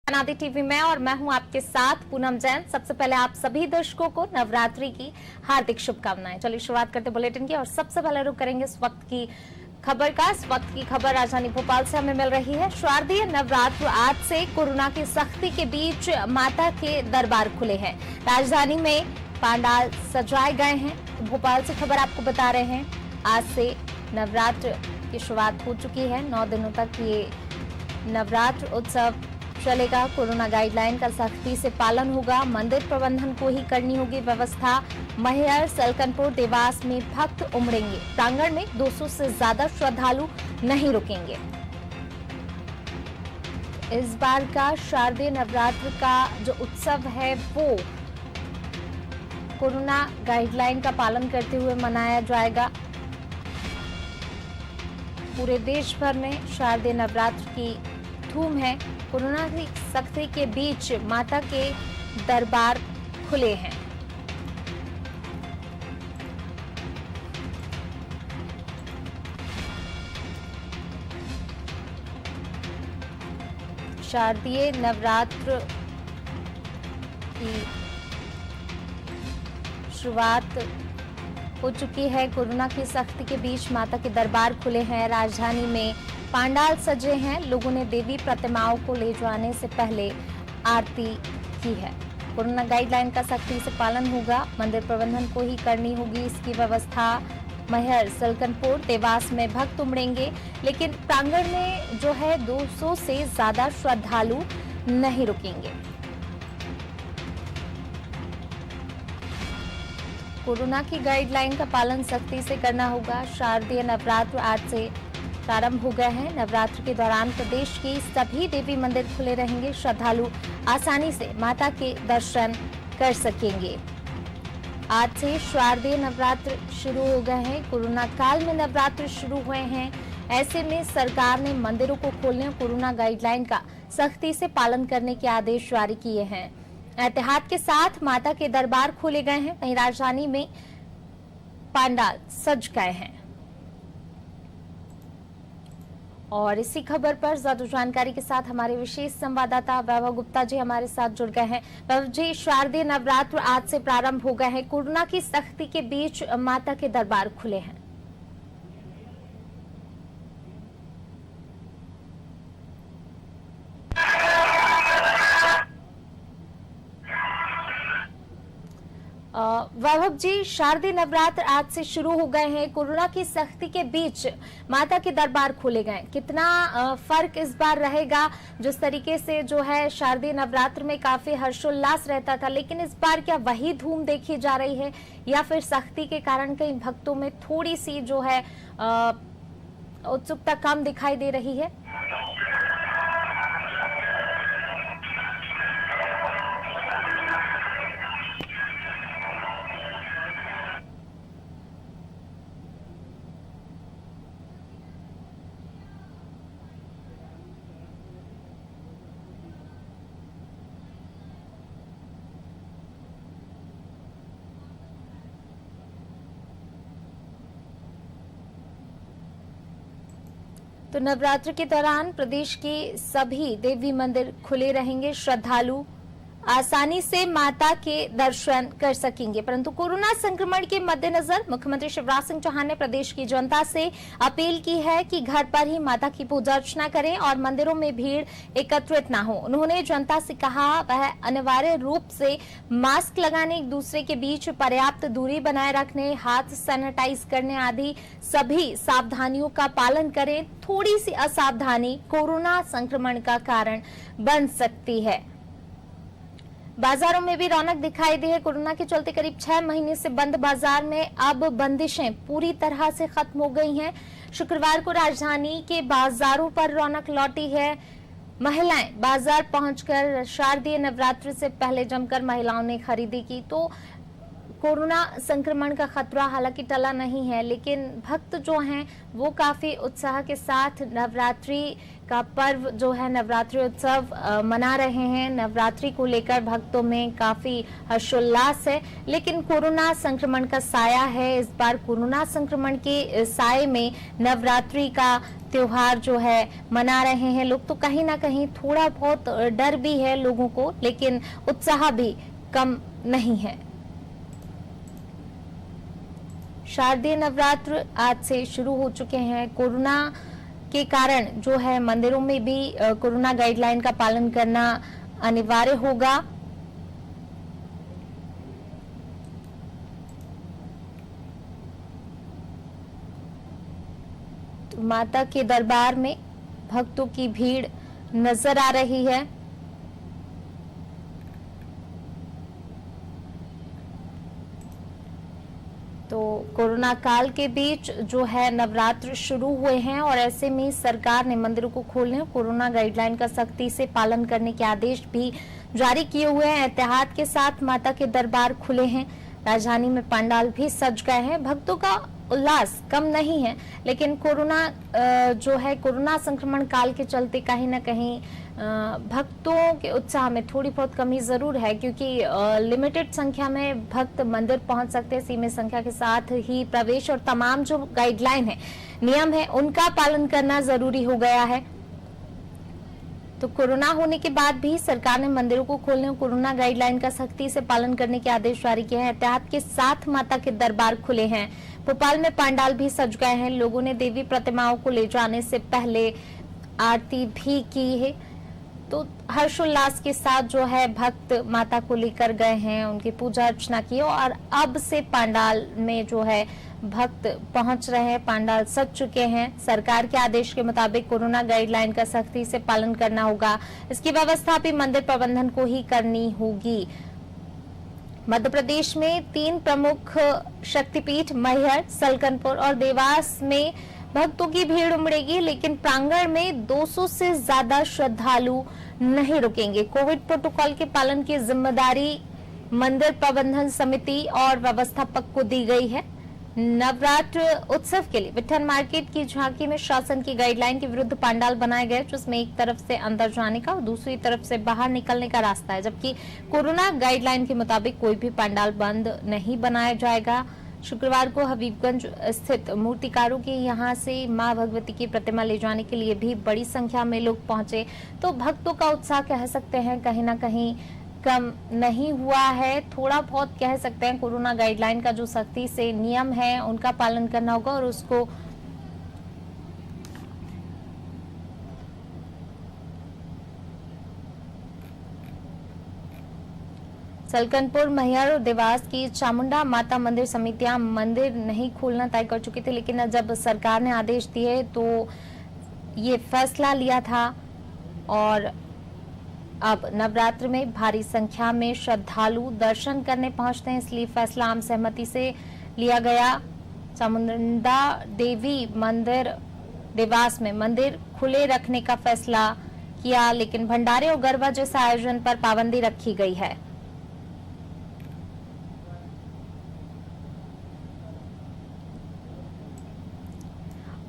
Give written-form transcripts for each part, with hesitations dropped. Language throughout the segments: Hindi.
आदि टीवी में और मैं हूं आपके साथ पूनम जैन। सबसे पहले आप सभी दर्शकों को नवरात्रि की हार्दिक शुभकामनाएं। चलिए शुरुआत करते बुलेटिन की और सबसे पहले रुक करेंगे इस वक्त की खबर का। इस वक्त की खबर राजधानी भोपाल से हमें मिल रही है। शारदीय नवरात्र आज से कोरोना की सख्ती के बीच माता के दरबार खुले हैं। राजधानी में पंडाल सजाए गए हैं। भोपाल से खबर आपको बता रहे हैं, आज से नवरात्र की शुरुआत हो चुकी है। 9 दिनों तक ये नवरात्र उत्सव चलेगा। कोरोना गाइडलाइन का सख्ती से पालन होगा। मंदिर प्रबंधन को ही करनी होगी व्यवस्था। मैहर, सलकनपुर, देवास में भक्त उमड़ेंगे। प्रांगण में 200 से ज्यादा श्रद्धालु नहीं रुकेंगे। इस बार का शारदीय नवरात्र का जो उत्सव है वो कोरोना गाइडलाइन का पालन करते हुए मनाया जाएगा। पूरे देश भर में शारदीय नवरात्र की धूम है। कोरोना की सख्ती के बीच माता के दरबार खुले हैं। शारदीय नवरात्र की शुरुआत हो चुकी है। कोरोना की सख्ती के बीच माता के दरबार खुले हैं। राजधानी में पंडाल सजे हैं। लोगों ने देवी प्रतिमाओं को ले जाने से पहले आरती की है। कोरोना गाइडलाइन का सख्ती से पालन होगा। मंदिर प्रबंधन को ही करनी होगी इसकी व्यवस्था। मैहर, सलकनपुर, देवास में भक्त उमड़ेंगे, लेकिन प्रांगण में जो है 200 से ज्यादा श्रद्धालु नहीं रुकेंगे। कोरोना की गाइडलाइन का पालन सख्ती से करना होगा। शारदीय नवरात्र आज से प्रारंभ हो गए हैं। नवरात्र के दौरान प्रदेश की सभी देवी मंदिर खुले रहेंगे। श्रद्धालु आसानी से माता के दर्शन कर सकेंगे। आज से शारदीय नवरात्र शुरू हो गए हैं। कोरोना काल में नवरात्र शुरू हुए हैं। ऐसे में सरकार ने मंदिरों को खोलने और कोरोना गाइडलाइन का सख्ती से पालन करने के आदेश जारी किए हैं। एहतियात के साथ माता के दरबार खोले गए हैं। वहीं राजधानी में पंडाल सज गए हैं। और इसी खबर पर ज्यादा जानकारी के साथ हमारे विशेष संवाददाता वैभव गुप्ता जी हमारे साथ जुड़ गए हैं। वैभव जी, शारदीय नवरात्र आज से प्रारंभ हो गए हैं। कोरोना की सख्ती के बीच माता के दरबार खुले हैं। वैभव जी, शारदीय नवरात्र आज से शुरू हो गए हैं। कोरोना की सख्ती के बीच माता के दरबार खोले गए। कितना फर्क इस बार रहेगा? जिस तरीके से जो है शारदीय नवरात्र में काफी हर्षोल्लास रहता था, लेकिन इस बार क्या वही धूम देखी जा रही है या फिर सख्ती के कारण कई भक्तों में थोड़ी सी जो है उत्सुकता कम दिखाई दे रही है? तो नवरात्र के दौरान प्रदेश के सभी देवी मंदिर खुले रहेंगे। श्रद्धालु आसानी से माता के दर्शन कर सकेंगे। परंतु कोरोना संक्रमण के मद्देनजर मुख्यमंत्री शिवराज सिंह चौहान ने प्रदेश की जनता से अपील की है कि घर पर ही माता की पूजा अर्चना करें और मंदिरों में भीड़ एकत्रित ना हो। उन्होंने जनता से कहा वह अनिवार्य रूप से मास्क लगाने, एक दूसरे के बीच पर्याप्त दूरी बनाए रखने, हाथ सैनिटाइज करने आदि सभी सावधानियों का पालन करें। थोड़ी सी असावधानी कोरोना संक्रमण का कारण बन सकती है। बाजारों में भी रौनक दिखाई दी है। कोरोना के चलते करीब 6 महीने से बंद बाजार में अब बंदिशें पूरी तरह से खत्म हो गई हैं। शुक्रवार को राजधानी के बाजारों पर रौनक लौटी है। महिलाएं बाजार पहुंचकर शारदीय नवरात्र से पहले जमकर महिलाओं ने खरीदी की। तो कोरोना संक्रमण का खतरा हालांकि टला नहीं है, लेकिन भक्त जो हैं वो काफी उत्साह के साथ नवरात्रि का पर्व जो है नवरात्रि उत्सव मना रहे हैं। नवरात्रि को लेकर भक्तों में काफी हर्षोल्लास है, लेकिन कोरोना संक्रमण का साया है। इस बार कोरोना संक्रमण के साए में नवरात्रि का त्योहार जो है मना रहे हैं लोग, तो कहीं ना कहीं थोड़ा बहुत डर भी है लोगों को, लेकिन उत्साह भी कम नहीं है। शारदीय नवरात्र आज से शुरू हो चुके हैं। कोरोना के कारण जो है मंदिरों में भी कोरोना गाइडलाइन का पालन करना अनिवार्य होगा। तो माता के दरबार में भक्तों की भीड़ नजर आ रही है। तो कोरोना काल के बीच जो है नवरात्र शुरू हुए हैं और ऐसे में सरकार ने मंदिरों को खोलने और कोरोना गाइडलाइन का सख्ती से पालन करने के आदेश भी जारी किए हुए हैं। एहतियात के साथ माता के दरबार खुले हैं। राजधानी में पंडाल भी सज गए हैं। भक्तों का उल्लास कम नहीं है, लेकिन कोरोना संक्रमण काल के चलते कहीं ना कहीं भक्तों के उत्साह में थोड़ी बहुत कमी जरूर है, क्योंकि लिमिटेड संख्या में भक्त मंदिर पहुंच सकते हैं। सीमित संख्या के साथ ही प्रवेश और तमाम जो गाइडलाइन है, नियम है, उनका पालन करना जरूरी हो गया है। तो कोरोना होने के बाद भी सरकार ने मंदिरों को खोलने और कोरोना गाइडलाइन का सख्ती से पालन करने के आदेश जारी किए हैं। एहतियात के साथ माता के दरबार खुले हैं। भोपाल में पंडाल भी सज गए हैं। लोगों ने देवी प्रतिमाओं को ले जाने से पहले आरती भी की है। तो हर्षोल्लास के साथ जो है भक्त माता को लेकर गए हैं, उनकी पूजा अर्चना की और अब से पंडाल में जो है भक्त पहुंच रहे हैं। पंडाल सज चुके हैं। सरकार के आदेश के मुताबिक कोरोना गाइडलाइन का सख्ती से पालन करना होगा। इसकी व्यवस्था भी मंदिर प्रबंधन को ही करनी होगी। मध्य प्रदेश में 3 प्रमुख शक्तिपीठ मैहर, सलकनपुर और देवास में भक्तों की भीड़ उमड़ेगी, लेकिन प्रांगण में 200 से ज्यादा श्रद्धालु नहीं रुकेंगे। कोविड प्रोटोकॉल के पालन की जिम्मेदारी मंदिर प्रबंधन समिति और व्यवस्थापक को दी गई है। नवरात्र उत्सव के लिए विठल मार्केट की झांकी में शासन की गाइडलाइन के विरुद्ध पंडाल बनाए गए, जिसमें एक तरफ से अंदर जाने का और दूसरी तरफ से बाहर निकलने का रास्ता है, जबकि कोरोना गाइडलाइन के मुताबिक कोई भी पंडाल बंद नहीं बनाया जाएगा। शुक्रवार को हबीबगंज स्थित मूर्तिकारों के यहां से मां भगवती की प्रतिमा ले जाने के लिए भी बड़ी संख्या में लोग पहुंचे। तो भक्तों का उत्साह कह सकते हैं कहीं ना कहीं कम नहीं हुआ है। थोड़ा बहुत कह सकते हैं कोरोना गाइडलाइन का जो सख्ती से नियम है उनका पालन करना होगा और उसको सलकनपुर, मैहर और देवास की चामुंडा माता मंदिर समितियां मंदिर नहीं खोलना तय कर चुकी थी, लेकिन जब सरकार ने आदेश दिए तो ये फैसला लिया था और अब नवरात्र में भारी संख्या में श्रद्धालु दर्शन करने पहुंचते हैं, इसलिए फैसला आम सहमति से लिया गया। चामुंडा देवी मंदिर देवास में मंदिर खुले रखने का फैसला किया, लेकिन भंडारे और गरबा जैसे आयोजन पर पाबंदी रखी गई है।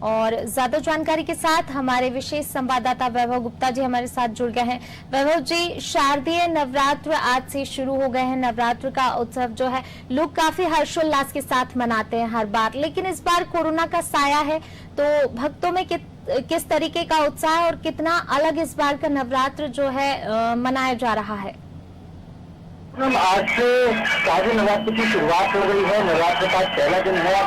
और ज्यादा जानकारी के साथ हमारे विशेष संवाददाता वैभव गुप्ता जी हमारे साथ जुड़ गए हैं। वैभव जी, शारदीय नवरात्र आज से शुरू हो गए हैं। नवरात्र का उत्सव जो है लोग काफी हर्षोल्लास के साथ मनाते हैं हर बार, लेकिन इस बार कोरोना का साया है, तो भक्तों में किस तरीके का उत्साह है और कितना अलग इस बार का नवरात्र जो है मनाया जा रहा है? आज से शारदीय नवरात्र की शुरुआत हो गई है। नवरात्र का पहला दिन है।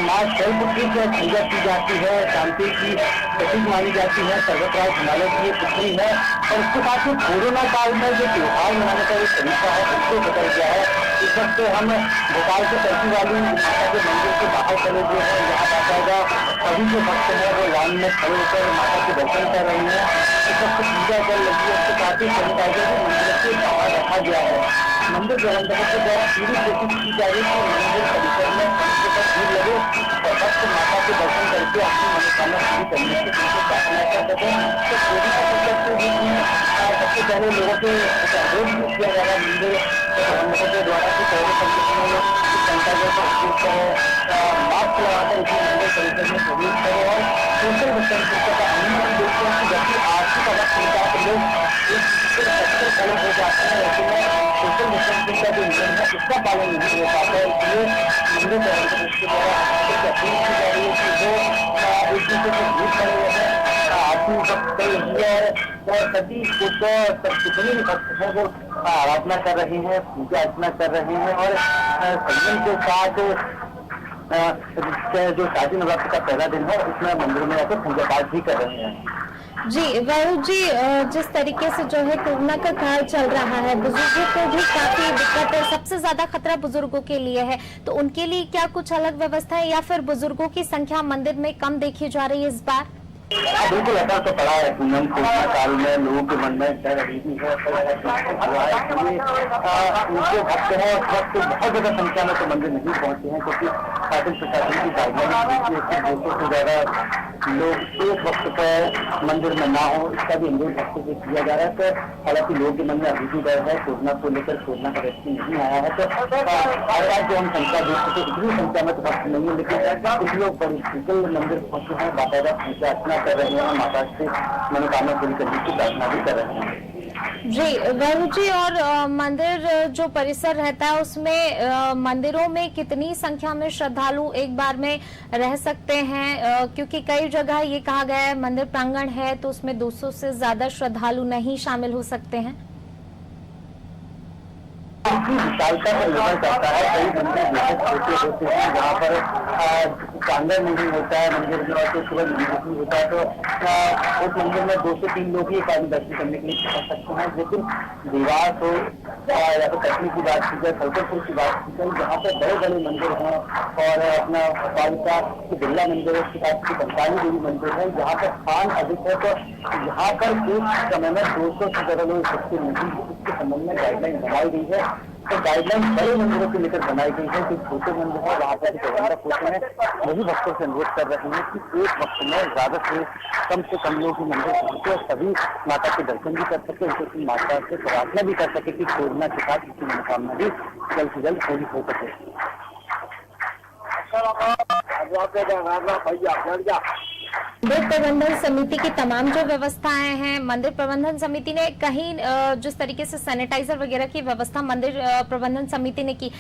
माँ शैलपुत्री की पूजा की जाती है, शांति की प्रतीक मानी जाती है, सर्वत्राज हिमालय की पुत्री है और उसके साथ में कोरोना काल में जो त्योहार मनाने का एक तरीका है उसको बदल गया है। इस वक्त हम भोपाल से चलती वाली माता के मंदिर के बाहर चले हुए हैं। यहाँ बाकायदा सभी जो भक्त हैं वो लाइन में खड़े होकर माता के दर्शन कर रहे हैं। इस वक्त पूजा चल रही है, उसके साथ ही सैनिटाइजर मंदिर के बाहर रखा कहा गया है। मंदिर प्रबंधकों के द्वारा पूरी कोशिश की जा रही है कि मंदिर परिसर में भीड़ लगे और भक्त माता के दर्शन करके अपनी मनोकामना पूरी करने की प्रार्थना कर सकें। तो पूरी कोशिश के रूप में सबसे पहले लोगों के अनुरोध किया जा रहा है मंदिर प्रबंधकों के द्वारा कि पहले संख्या में उपयोग करें, मास्क लगाकर इसी मंदिर परिसर में प्रवेश करें और सोशल डिस्टेंसिंग का अनुमति देते हैं कि जबकि आरती का वक्त होता है तो लोग खड़े हो जाते हैं, लेकिन सोशल डिस्टेंसिंग का जो नियम है उसका पालन नहीं हो पाता है। इसलिए मंदिर प्रबंधन के द्वारा अपील की जा रही है कि वो एक दूसरे से दूर खड़े हुए हैं, आरती वक्त और सभी जितने भी भक्त हैं वो आराधना कर रहे हैं, पूजा अर्चना कर रहे हैं और संयम के साथ जो शादी नवरात्र का पहला दिन है उसमें मंदिर में आकर पूजा पाठ भी कर रहे हैं। जी वरुण जी, जिस तरीके से जो है कोरोना का काल चल रहा है, बुजुर्गों को भी काफी दिक्कत है, सबसे ज्यादा खतरा बुजुर्गों के लिए है, तो उनके लिए क्या कुछ अलग व्यवस्था है या फिर बुजुर्गों की संख्या मंदिर में कम देखी जा रही है इस बार? बिल्कुल असर तो पड़ा है। कोरोना काल में लोगों के मन में डर अभी भी है, उनके भक्त हैं उस वक्त बहुत ज्यादा संख्या में तो मंदिर नहीं पहुंचे हैं क्योंकि शासन प्रशासन की गाइडलाइन 200 से ज्यादा लोग एक वक्त पर मंदिर में ना हो, इसका भी अनुरोध भक्तों से किया जा रहा है। तो हालांकि लोगों के मन में अभी भी डर है, कोरोना को लेकर कोरोना का वैक्सीन नहीं आया है, तो हर बार जो हम संख्या देखते थे इतनी संख्या में तो भक्त नहीं है, लेकिन कुछ लोग बड़ी बिल्कुल मंदिर पहुंचे हैं, बाकायदा पूजा अर्चना कर रहे हैं, माता से मनोकामना पूरी करने की प्रार्थना भी कर रहे हैं। जी वरुण जी, और मंदिर जो परिसर रहता है उसमें मंदिरों में कितनी संख्या में श्रद्धालु एक बार में रह सकते हैं? क्योंकि कई जगह ये कहा गया है मंदिर प्रांगण है तो उसमें 200 से ज्यादा श्रद्धालु नहीं शामिल हो सकते हैं। इसकी विशालता पर निर्भर करता है। कई मंदिर छोटे होते हैं जहाँ पर प्रांगण नहीं होता है मंदिर में और केवल नहीं होता है, तो उस मंदिर में 2 से 3 लोग ही एक आदमी दर्शन करने के लिए कर सकते हैं। लेकिन देवास हो या फिर कटनी की बात की जाए, फलकरपुर की बात की जाए, जहाँ पर बड़े बड़े मंदिर हैं और अपना पालिका बिरला मंदिर है, कंकाली देवी मंदिर है, जहाँ पर स्थान अधिक है, तो यहाँ पर एक समय में 200 से ज्यादा लोग सकते नहीं, इसके संबंध में गाइडलाइन बनाई गई है। तो गाइडलाइन बड़े मंदिरों को लेकर बनाई गई है, जो छोटे मंदिर है वहाँ पर प्रबंधक होते हैं वही भक्तों से अनुरोध कर रहे हैं कि एक वक्त में ज्यादा से कम लोग ही मंदिर पहुंचे और सभी माता के दर्शन भी कर सके, उनकी माता से प्रार्थना भी कर सके कि कोरोना के साथ उसकी मनोकामना भी जल्द से जल्द पूरी हो सके। मंदिर प्रबंधन समिति की तमाम जो व्यवस्थाएं हैं, मंदिर प्रबंधन समिति ने कहीं जिस तरीके से सैनिटाइजर वगैरह की व्यवस्था मंदिर प्रबंधन समिति ने की,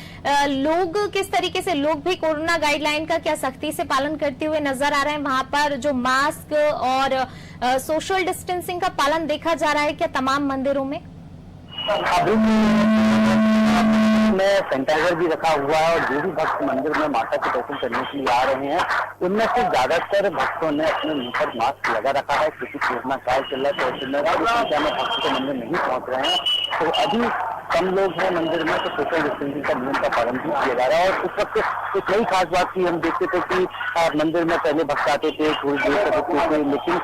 लोग किस तरीके से, लोग भी कोरोना गाइडलाइन का क्या सख्ती से पालन करते हुए नजर आ रहे हैं? वहां पर जो मास्क और सोशल डिस्टेंसिंग का पालन देखा जा रहा है क्या तमाम मंदिरों में? में सैनिटाइजर भी रखा हुआ है और जो भी भक्त मंदिर में माता के दर्शन करने के लिए आ रहे हैं उनमें से ज्यादातर भक्तों ने अपने मुंह पर मास्क लगा रखा है, क्योंकि कोरोना काल चल रहा है तो संख्या में भक्त के मंदिर नहीं पहुंच रहे हैं, तो अभी कम लोग हैं मंदिर में, तो सोशल डिस्टेंसिंग का नियम का पालन भी किया जा रहा है। और उस वक्त कुछ नई खास बात की हम देखते थे कि मंदिर में पहले भक्त आते थे, थोड़ी देर तक रुकते थे, लेकिन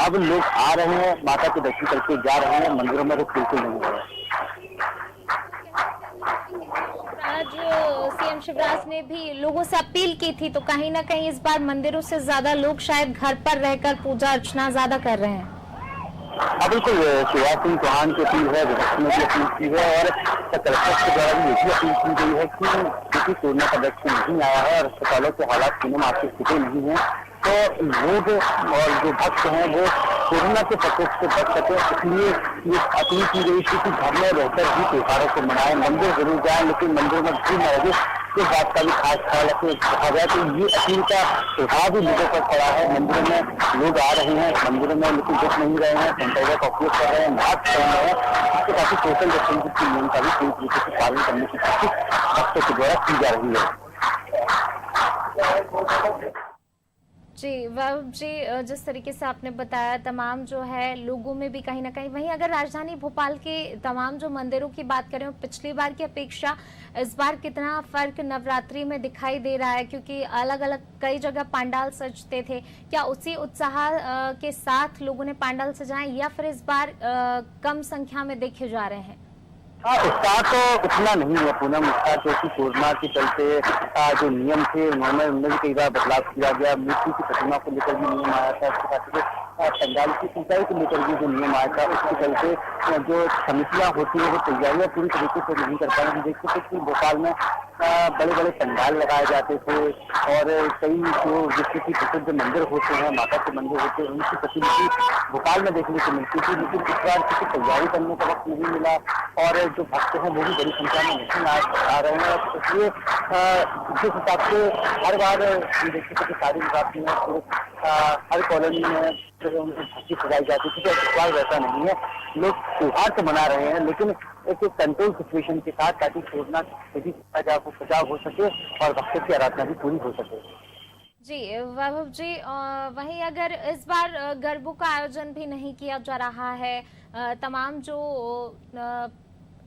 अब लोग आ रहे हैं, माता के दर्शन करके जा रहे हैं, मंदिरों में रुक बिल्कुल नहीं हो रहा है। आज सीएम शिवराज ने भी लोगों से अपील की थी, तो कहीं ना कहीं इस बार मंदिरों से ज्यादा लोग शायद घर पर रहकर पूजा अर्चना ज्यादा कर रहे हैं। बिल्कुल, शिवराज सिंह चौहान की अपील है, विपक्ष ने भी अपील की है और कलेक्टर के द्वारा भी ये भी अपील की गई है कि क्योंकि कोरोना का वैक्सीन नहीं आया है और अस्पतालों के हालात सीने में आपकी स्थिति नहीं है, तो लोग और जो भक्त हैं वो कोरोना के प्रकोप से बच सके, इसलिए ये अपील की गई थी कि घर में रहकर भी त्योहारों को मनाएं, मंदिर जरूर जाएं लेकिन मंदिर में भीड़ न लगे, इस बात का भी खास ख्याल रखा जाए। तो ये अपील का प्रभाव भी लोगों पर पड़ा है, मंदिरों में लोग आ रहे हैं, मंदिरों में लेकिन रुक नहीं रहे हैं, सैनिटाइजर का उपयोग कर रहे हैं, मास्क पहन रहे हैं, इसके काफी सोशल डिस्टेंसिंग के नियम का भी पूरी तरीके से पालन करने की कोशिश भक्तों के द्वारा की जा रही है। जी वरुण जी, जिस तरीके से आपने बताया तमाम जो है लोगों में भी कहीं ना कहीं, वहीं अगर राजधानी भोपाल के तमाम जो मंदिरों की बात करें पिछली बार की अपेक्षा इस बार कितना फर्क नवरात्रि में दिखाई दे रहा है? क्योंकि अलग अलग कई जगह पंडाल सजते थे, क्या उसी उत्साह के साथ लोगों ने पंडाल सजाए या फिर इस बार कम संख्या में देखे जा रहे हैं? हाँ, उत्साह तो उतना नहीं है पूनम, उत्साह क्योंकि कोरोना के चलते जो नियम थे उनमें भी कई बार बदलाव किया गया। मूर्ति की प्रतिमा को लेकर भी नियम आया था, इसके साथ ही पंडाल की ऊंचाई को लेकर भी जो नियम आया था उसके चलते जो समितियां होती है वो तैयारियां पूरी तरीके से नहीं कर पा रही। हम देखते थे कि भोपाल में बड़े बड़े पंडाल लगाए जाते थे और कई जो विश्व की प्रसिद्ध मंदिर होते हैं, माता के मंदिर होते हैं, उनकी प्रतिनिधि भोपाल में देखने को मिलती थी, लेकिन इस बार किसी तैयारी करने का वक्त नहीं मिला और जो भक्त हैं वो भी बड़ी संख्या में नहीं आ रहे हैं। इसलिए जिस हिसाब से हर बार हम देखते थे कि सारी विभाग में हर कॉलोनी में झांकी सजाई जाती थी, तो इस बार वैसा नहीं है। लोग त्योहार तो मना रहे हैं लेकिन एक कंट्रोल सिचुएशन के साथ, ताकि कोरोना से बचाव हो सके और भक्तों की आराधना भी पूरी हो सके। जी वैभव जी, वहीं अगर इस बार गरबों का आयोजन भी नहीं किया जा रहा है, तमाम जो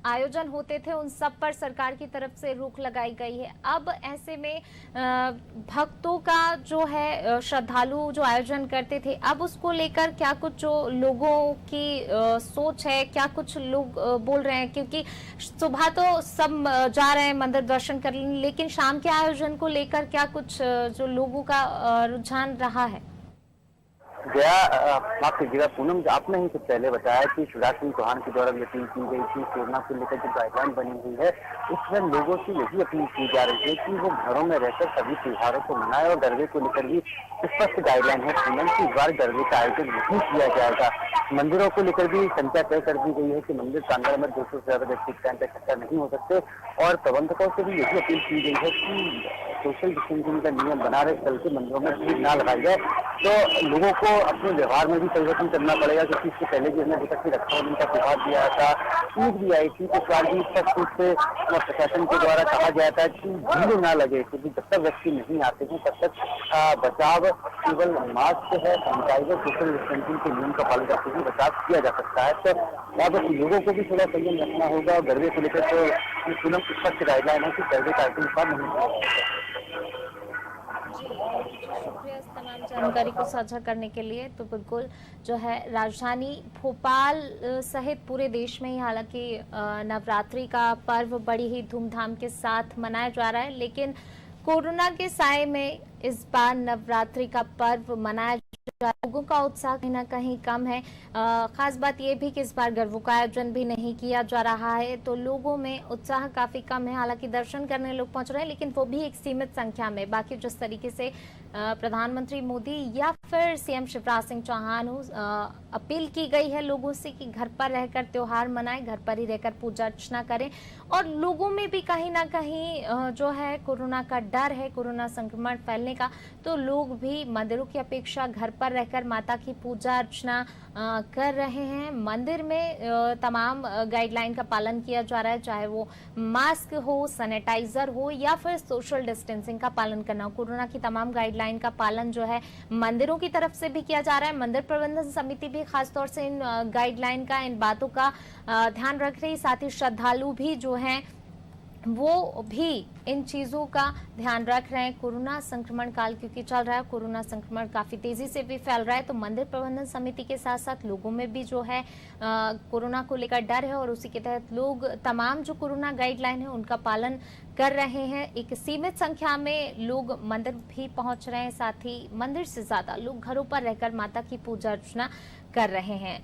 आयोजन होते थे उन सब पर सरकार की तरफ से रोक लगाई गई है। अब ऐसे में भक्तों का जो है, श्रद्धालु जो आयोजन करते थे, अब उसको लेकर क्या कुछ जो लोगों की सोच है, क्या कुछ लोग बोल रहे हैं? क्योंकि सुबह तो सब जा रहे हैं मंदिर दर्शन करने, लेकिन शाम के आयोजन को लेकर क्या कुछ जो लोगों का रुझान रहा है? माफ कीजिएगा पूनम, आपने ही कुछ पहले बताया कि शिवराज सिंह चौहान के द्वारा अपील की गई थी, कोरोना को लेकर जो गाइडलाइन बनी हुई है उसमें लोगों से यही अपील की जा रही है कि वो घरों में रहकर सभी त्योहारों को मनाए और गरबे को लेकर भी स्पष्ट गाइडलाइन है पूनम की इस बार गरबे का आयोजन नहीं किया जाएगा। मंदिरों को लेकर भी संख्या तय कर दी गई है कि मंदिर प्रांगण में 200 से ज्यादा व्यक्ति टाइम पे इकट्ठा नहीं हो सकते और प्रबंधकों से भी यही अपील की गई है कि सोशल डिस्टेंसिंग का नियम बना रहे चलते मंदिरों में भीड़ ना लगाई जाए। तो लोगों को अपने व्यवहार में भी परिवर्तन करना पड़ेगा, क्योंकि इससे पहले भी हमने देखा कि रक्षाबंधन का त्योहार भी आया था, ईद भी आई थी, तो इस बार भी स्पष्ट रूप से प्रशासन के द्वारा कहा जाता है कि भीड़ ना लगे, क्योंकि जब तक व्यक्ति नहीं आते हैं तब तक बचाव केवल मास्क है, सैनिटाइजर, सोशल डिस्टेंसिंग के नियम का पालन करते हुए बचाव किया जा सकता है। तो अब लोगों को भी थोड़ा संयम रखना होगा और गरबे को लेकर तो पूनम स्पष्ट गाइडलाइन है कि गरबे का आयोजन इस बार नहीं होगा। शुक्रिया इस तमाम जानकारी को साझा करने के लिए। तो बिल्कुल जो है, राजधानी भोपाल सहित पूरे देश में ही हालांकि नवरात्रि का पर्व बड़ी ही धूमधाम के साथ मनाया जा रहा है, लेकिन कोरोना के साए में इस बार नवरात्रि का पर्व मनाया लोगों का उत्साह कहीं ना कहीं कम है। खास बात यह भी कि इस बार गरबों का आयोजन भी नहीं किया जा रहा है, तो लोगों में उत्साह काफी कम है। हालांकि दर्शन करने लोग पहुंच रहे हैं, लेकिन वो भी एक सीमित संख्या में। बाकी जिस तरीके से प्रधानमंत्री मोदी या फिर सीएम शिवराज सिंह चौहान अपील की गई है लोगों से कि घर पर रहकर त्योहार मनाएं, घर पर ही रहकर पूजा अर्चना करें, और लोगों में भी कहीं ना कहीं जो है कोरोना का डर है, कोरोना संक्रमण फैलने का, तो लोग भी मंदिरों की अपेक्षा घर पर रहकर माता की पूजा अर्चना कर रहे हैं। मंदिर में तमाम गाइडलाइन का पालन किया जा रहा है, चाहे वो मास्क हो, सैनिटाइजर हो या फिर सोशल डिस्टेंसिंग का पालन करना हो। कोरोना की तमाम गाइडलाइन का पालन जो है मंदिरों की तरफ से भी किया जा रहा है। मंदिर प्रबंधन समिति भी खासतौर से इन गाइडलाइन का, इन बातों का ध्यान रख रही, साथ ही श्रद्धालु भी जो हैं वो भी इन चीजों का ध्यान रख रहे हैं। कोरोना संक्रमण काल क्योंकि चल रहा है, कोरोना संक्रमण काफी तेजी से भी फैल रहा है, तो मंदिर प्रबंधन समिति के साथ साथ लोगों में भी जो है कोरोना को लेकर डर है, और उसी के तहत लोग तमाम जो कोरोना गाइडलाइन है उनका पालन कर रहे हैं। एक सीमित संख्या में लोग मंदिर भी पहुंच रहे हैं, साथ ही मंदिर से ज्यादा लोग घरों पर रहकर माता की पूजा अर्चना कर रहे हैं।